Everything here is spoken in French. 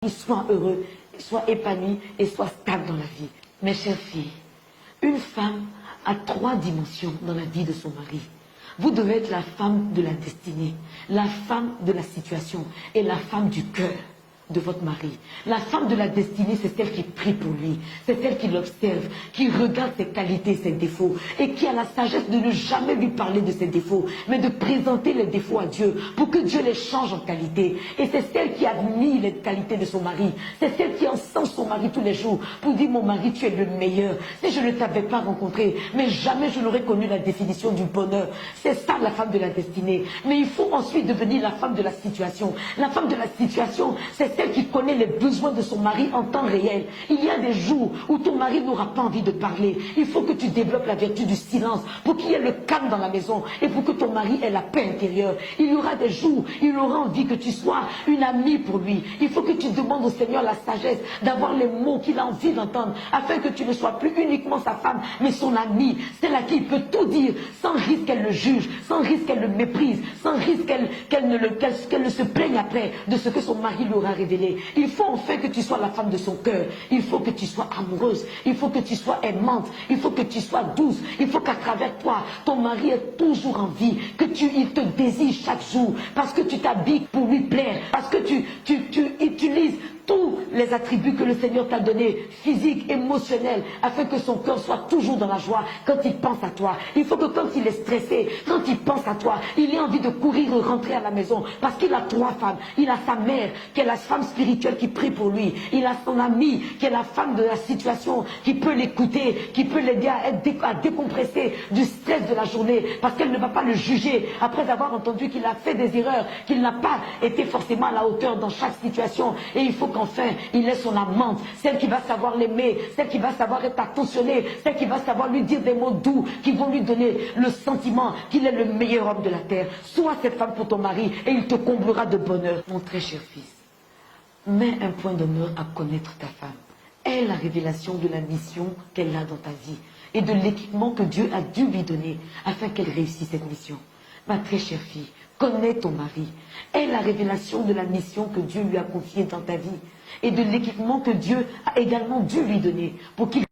soit heureux, soit épanoui et soit stable dans la vie. Mes chères filles, une femme a 3 dimensions dans la vie de son mari. Vous devez être la femme de la destinée, la femme de la situation et la femme du cœur de votre mari. La femme de la destinée, c'est celle qui prie pour lui, c'est celle qui l'observe, qui regarde ses qualités, ses défauts, et qui a la sagesse de ne jamais lui parler de ses défauts, mais de présenter les défauts à Dieu, pour que Dieu les change en qualité. Et c'est celle qui admire les qualités de son mari, c'est celle qui encense son mari tous les jours, pour dire: mon mari, tu es le meilleur. Si je ne t'avais pas rencontré, mais jamais je n'aurais connu la définition du bonheur. C'est ça la femme de la destinée. Mais il faut ensuite devenir la femme de la situation. La femme de la situation, c'est celle qui connaît les besoins de son mari en temps réel. Il y a des jours où ton mari n'aura pas envie de parler. Il faut que tu développes la vertu du silence pour qu'il y ait le calme dans la maison et pour que ton mari ait la paix intérieure. Il y aura des jours où il aura envie que tu sois une amie pour lui. Il faut que tu demandes au Seigneur la sagesse d'avoir les mots qu'il a envie d'entendre, afin que tu ne sois plus uniquement sa femme, mais son amie, celle à qui il peut tout dire sans risque qu'elle le juge, sans risque qu'elle le méprise, sans risque qu'elle ne se plaigne après de ce que son mari lui aura révélé. Il faut enfin que tu sois la femme de son cœur. Il faut que tu sois amoureuse. Il faut que tu sois aimante. Il faut que tu sois douce. Il faut qu'à travers toi, ton mari ait toujours envie, il te désire chaque jour, parce que tu t'habilles pour lui plaire, parce que tu utilises tous les attributs que le Seigneur t'a donnés, physiques, émotionnels, afin que son cœur soit toujours dans la joie quand il pense à toi. Il faut que quand il est stressé, quand il pense à toi, il ait envie de courir et rentrer à la maison, parce qu'il a 3 femmes. Il a sa mère, qui est la femme spirituelle qui prie pour lui. Il a son amie, qui est la femme de la situation, qui peut l'écouter, qui peut l'aider à décompresser du stress de la journée, parce qu'elle ne va pas le juger après avoir entendu qu'il a fait des erreurs, qu'il n'a pas été forcément à la hauteur dans chaque situation. Et il faut qu'enfin il ait son amante, celle qui va savoir l'aimer, celle qui va savoir être attentionnée, celle qui va savoir lui dire des mots doux, qui vont lui donner le sentiment qu'il est le meilleur homme de la terre. Sois cette femme pour ton mari et il te comblera de bonheur. Mon très cher fils, mets un point d'honneur à connaître ta femme. Aie la révélation de la mission qu'elle a dans ta vie et de l'équipement que Dieu a dû lui donner afin qu'elle réussisse cette mission. Ma très chère fille, connais ton mari. Aie la révélation de la mission que Dieu lui a confiée dans ta vie et de l'équipement que Dieu a également dû lui donner pour qu'il